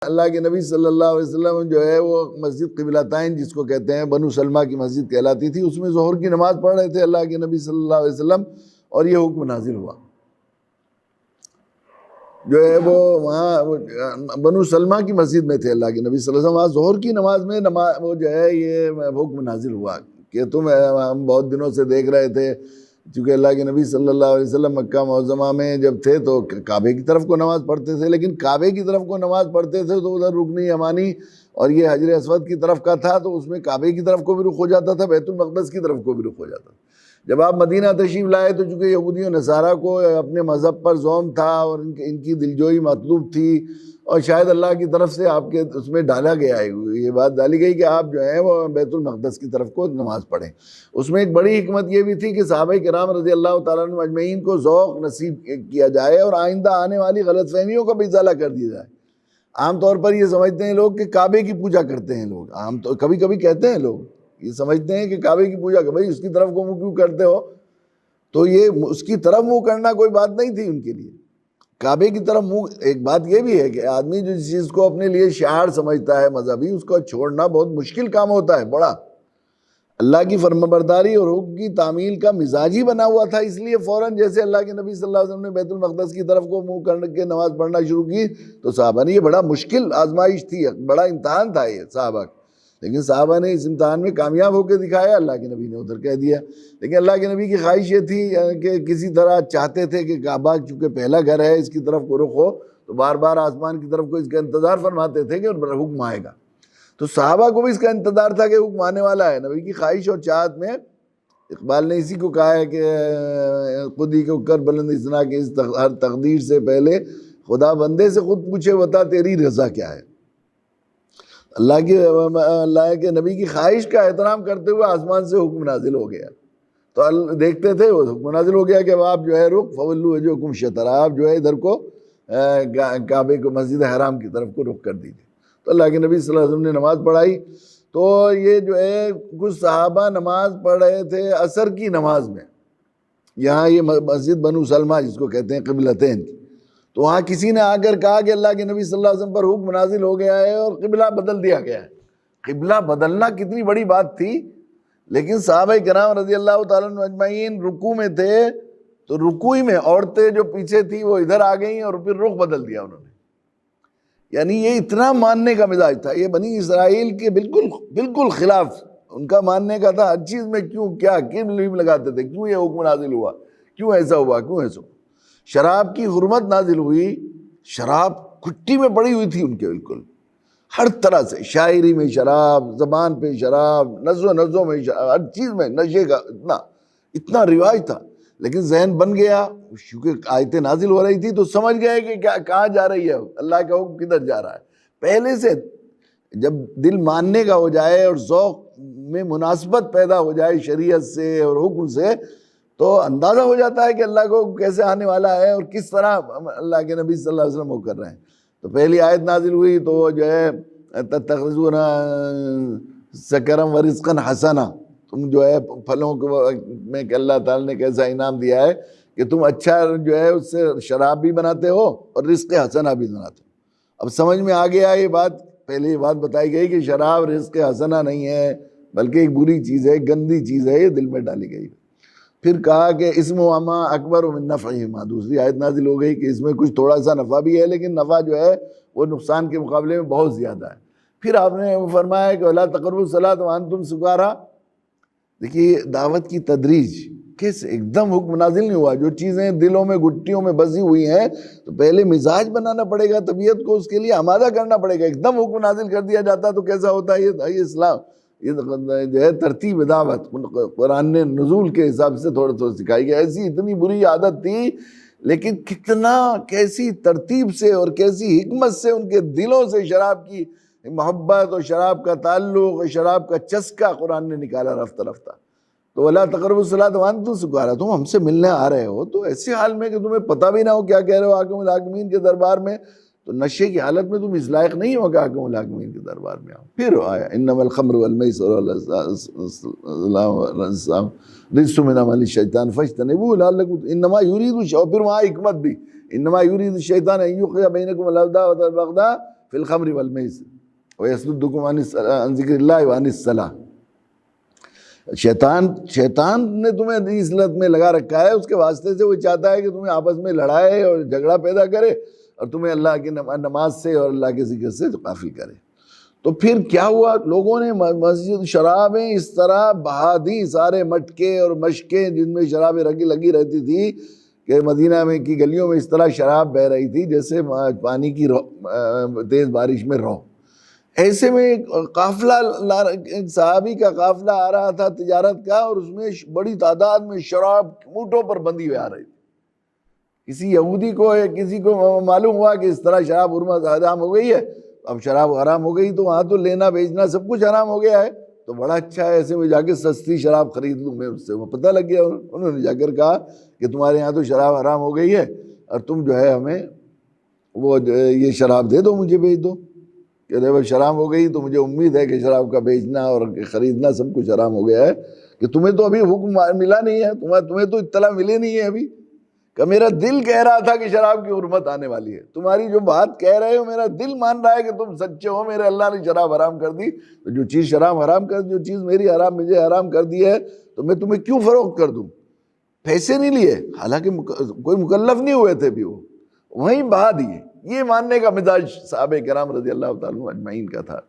اللہ کے نبی صلی اللہ علیہ وسلم جو ہے وہ مسجد قبلتین جس کو کہتے ہیں بنو سلمہ کی مسجد کہلاتی تھی، اس میں ظہر کی نماز پڑھ رہے تھے اللہ کے نبی صلی اللہ علیہ وسلم، اور یہ حکم نازل ہوا جو ہے وہ وہاں بنو سلمہ کی مسجد میں تھے اللہ کے نبی صلی اللہ علیہ وسلم، وہاں ظہر کی نماز میں وہ جو ہے یہ حکم نازل ہوا کہ ہم بہت دنوں سے دیکھ رہے تھے، چونکہ اللہ کے نبی صلی اللہ علیہ وسلم مکہ معظمہ میں جب تھے تو کعبے کی طرف کو نماز پڑھتے تھے، لیکن کعبے کی طرف کو نماز پڑھتے تھے تو ادھر رکن یمانی اور یہ حجر اسود کی طرف کا تھا، تو اس میں کعبے کی طرف کو بھی رخ ہو جاتا تھا، بیت المقدس کی طرف کو بھی رخ ہو جاتا تھا۔ جب آپ مدینہ تشریف لائے تو چونکہ یہودی و نصارہ کو اپنے مذہب پر زوم تھا اور ان کی دلجوئی مطلوب تھی، اور شاید اللہ کی طرف سے آپ کے اس میں ڈالا گیا ہے، یہ بات ڈالی گئی کہ آپ جو ہیں وہ بیت المقدس کی طرف کو نماز پڑھیں۔ اس میں ایک بڑی حکمت یہ بھی تھی کہ صحابہ کرام رضی اللہ تعالیٰ عنہ اجمعین کو ذوق نصیب کیا جائے اور آئندہ آنے والی غلط فہمیوں کا بھی ازالہ کر دیا جائے۔ عام طور پر یہ سمجھتے ہیں لوگ کہ کعبے کی پوجا کرتے ہیں لوگ، عام طور کبھی کبھی کہتے ہیں لوگ یہ سمجھتے ہیں کہ کعبے کی پوجا کہ بھائی اس کی طرف کو منہ کیوں کرتے ہو، تو یہ اس کی طرف منہ کرنا کوئی بات نہیں تھی ان کے لیے، کعبے کی طرف منہ۔ ایک بات یہ بھی ہے کہ آدمی جو چیز کو اپنے لیے شعار سمجھتا ہے مذہبی، اس کو چھوڑنا بہت مشکل کام ہوتا ہے بڑا۔ اللہ کی فرمانبرداری اور حکم کی تعمیل کا مزاج ہی بنا ہوا تھا، اس لیے فوراً جیسے اللہ کے نبی صلی اللہ علیہ وسلم نے بیت المقدس کی طرف کو منہ کر کے نماز پڑھنا شروع کی تو صحابہ نے، یہ بڑا مشکل آزمائش تھی، بڑا امتحان تھا یہ صحابہ، لیکن صحابہ نے اس امتحان میں کامیاب ہو کے دکھایا، اللہ کے نبی نے ادھر کہہ دیا۔ لیکن اللہ کے نبی کی خواہش یہ تھی کہ کسی طرح چاہتے تھے کہ کعبہ چونکہ پہلا گھر ہے اس کی طرف کو رخ ہو، تو بار بار آسمان کی طرف کو اس کا انتظار فرماتے تھے کہ حکم آئے گا، تو صحابہ کو بھی اس کا انتظار تھا کہ حکم آنے والا ہے۔ نبی کی خواہش اور چاہت میں اقبال نے اسی کو کہا ہے کہ خود ہی کو کر بلند اتنا کہ اس ہر تقدیر سے پہلے خدا بندے سے خود پوچھے بتا تیری رضا کیا ہے۔ اللہ کے نبی کی خواہش کا احترام کرتے ہوئے آسمان سے حکم نازل ہو گیا، تو دیکھتے تھے وہ حکم نازل ہو گیا کہ آپ جو ہے رخ فولو وجوہکم شطر، آپ جو ہے ادھر کو کعبے کو مسجد حرام کی طرف کو رخ کر دیجیے۔ تو اللہ کے نبی صلی اللہ علیہ وسلم نے نماز پڑھائی، تو یہ جو ہے کچھ صحابہ نماز پڑھ رہے تھے عصر کی نماز میں، یہاں یہ مسجد بنو سلمہ جس کو کہتے ہیں قبلتین کی، تو وہاں کسی نے آ کر کہا کہ اللہ کے نبی صلی اللہ علیہ وسلم پر حکم نازل ہو گیا ہے اور قبلہ بدل دیا گیا ہے۔ قبلہ بدلنا کتنی بڑی بات تھی، لیکن صحابہ کرام رضی اللہ تعالیٰ عنہ اجمعین رکوع میں تھے، تو رکوع میں عورتیں جو پیچھے تھی وہ ادھر آ گئیں اور پھر رخ بدل دیا انہوں نے، یعنی یہ اتنا ماننے کا مزاج تھا، یہ بنی اسرائیل کے بالکل خلاف ان کا ماننے کا تھا، ہر چیز میں کیوں کیا لگاتے تھے، کیوں یہ حکم نازل ہوا، کیوں ایسا ہوا، کیوں ایسا۔ شراب کی حرمت نازل ہوئی، شراب کھٹی میں پڑی ہوئی تھی ان کے، بالکل ہر طرح سے، شاعری میں شراب، زبان پہ شراب، نظروں میں شراب، ہر چیز میں نشے کا اتنا رواج تھا، لیکن ذہن بن گیا کیونکہ آیتیں نازل ہو رہی تھی تو سمجھ گئے کہ کہاں جا رہی ہے اللہ کا حکم، کدھر جا رہا ہے۔ پہلے سے جب دل ماننے کا ہو جائے اور ذوق میں مناسبت پیدا ہو جائے شریعت سے اور حکم سے، تو اندازہ ہو جاتا ہے کہ اللہ کو کیسے آنے والا ہے اور کس طرح اللہ کے نبی صلی اللہ علیہ وسلم وہ کر رہے ہیں۔ تو پہلی آیت نازل ہوئی تو جو ہے تتخذون سکرم ورزقا حسنا، تم جو ہے پھلوں میں کہ اللہ تعالیٰ نے کیسا انعام دیا ہے کہ تم اچھا جو ہے اس سے شراب بھی بناتے ہو اور رزق حسنا بھی بناتے ہو۔ اب سمجھ میں آ گیا یہ بات، پہلے یہ بات بتائی گئی کہ شراب رزق حسنا نہیں ہے بلکہ ایک بری چیز ہے، گندی چیز ہے، یہ دل میں ڈالی گئی۔ پھر کہا کہ اسمہما اکبر من نفعہما، دوسری آیت نازل ہو گئی کہ اس میں کچھ تھوڑا سا نفع بھی ہے لیکن نفع جو ہے وہ نقصان کے مقابلے میں بہت زیادہ ہے۔ پھر آپ نے فرمایا کہ وَلَا تَقْرَبُوا الصَّلَاةَ وَأَنْتُمْ سُكَارَىٰ۔ دیکھیے دعوت کی تدریج کیسے، ایک دم حکم نازل نہیں ہوا، جو چیزیں دلوں میں گھٹیوں میں بسی ہوئی ہیں تو پہلے مزاج بنانا پڑے گا، طبیعت کو اس کے لیے آمادہ کرنا پڑے گا۔ ایک دم حکم نازل کر دیا جاتا تو کیسا ہوتا ہے یہ اسلام، یہ جو ہے ترتیب دعوت قرآن نے نزول کے حساب سے تھوڑا سکھائی گئی۔ ایسی اتنی بری عادت تھی لیکن کیسی ترتیب سے اور کیسی حکمت سے ان کے دلوں سے شراب کی محبت اور شراب کا تعلق اور شراب کا چسکا قرآن نے نکالا رفتہ رفتہ۔ تو وَلَا تَقْرَبُوا الصَّلَاةَ وَأَنْتُمْ سُكَارَىٰ، تم ہم سے ملنے آ رہے ہو تو ایسے حال میں کہ تمہیں پتہ بھی نہ ہو کیا کہہ رہے ہو حاکم الحاکمین کے دربار میں، تو نشے کی حالت میں تم اس لائق نہیں ہو کہ حاکم الحاکمین کے دربار میں آؤ۔ پھر آیا انما الخمر والمیسر والانصاب رجس من عمل الشیطان فاجتنبوه لعلکم، انما یرید، اور پھر وہاں حکمت بھی، انما یرید الشیطان ان یوقع بینکم العداوۃ والبغضاء فی الخمر والمیسر ویصدکم عن ذکر اللہ وعن الصلاۃ۔ شیطان نے تمہیں اس لت میں لگا رکھا ہے، اس کے واسطے سے وہ چاہتا ہے کہ تمہیں آپس میں لڑائے اور جھگڑا پیدا کرے اور تمہیں اللہ کی نماز سے اور اللہ کے ذکر سے غافل کرے۔ تو پھر کیا ہوا، لوگوں نے مسجد شرابیں اس طرح بہا دی، سارے مٹکے اور مشکیں جن میں شرابیں لگی رہتی تھی کہ مدینہ میں کی گلیوں میں اس طرح شراب بہہ رہی تھی جیسے پانی کی تیز بارش میں رو۔ ایسے میں قافلہ ایک صحابی کا قافلہ آ رہا تھا تجارت کا، اور اس میں بڑی تعداد میں شراب اونٹوں پر بندھی ہوئی آ رہی تھی۔ کسی یہودی کو یا کسی کو معلوم ہوا کہ اس طرح شراب حرام ہو گئی ہے، اب شراب حرام ہو گئی تو وہاں تو لینا بیچنا سب کچھ حرام ہو گیا ہے، تو بڑا اچھا ہے، ایسے میں جا کے سستی شراب خرید لوں میں اس سے۔ وہ پتہ لگ گیا، انہوں نے جا کر کہا کہ تمہارے یہاں تو شراب حرام ہو گئی ہے اور تم جو ہے ہمیں وہ یہ شراب دے دو، مجھے بیچ دو۔ کہ جب شراب ہو گئی تو مجھے امید ہے کہ شراب کا بیچنا اور خریدنا سب کچھ حرام ہو گیا ہے، کہ تمہیں تو ابھی حکم ملا نہیں ہے، تمہیں تو اطلاع ملی نہیں ہے ابھی، کہ میرا دل کہہ رہا تھا کہ شراب کی حرمت آنے والی ہے، تمہاری جو بات کہہ رہے ہو میرا دل مان رہا ہے کہ تم سچے ہو، میرے اللہ نے شراب حرام کر دی، تو جو چیز شراب حرام کر دی، جو چیز مجھے حرام کر دی ہے، تو میں تمہیں کیوں فروخت کر دوں؟ پیسے نہیں لیے، حالانکہ کوئی مکلف نہیں ہوئے تھے بھی، وہ وہیں بہا دیے۔ یہ ماننے کا مزاج صحابہ کرام رضی اللہ تعالیٰ عنہ اجمعین کا تھا۔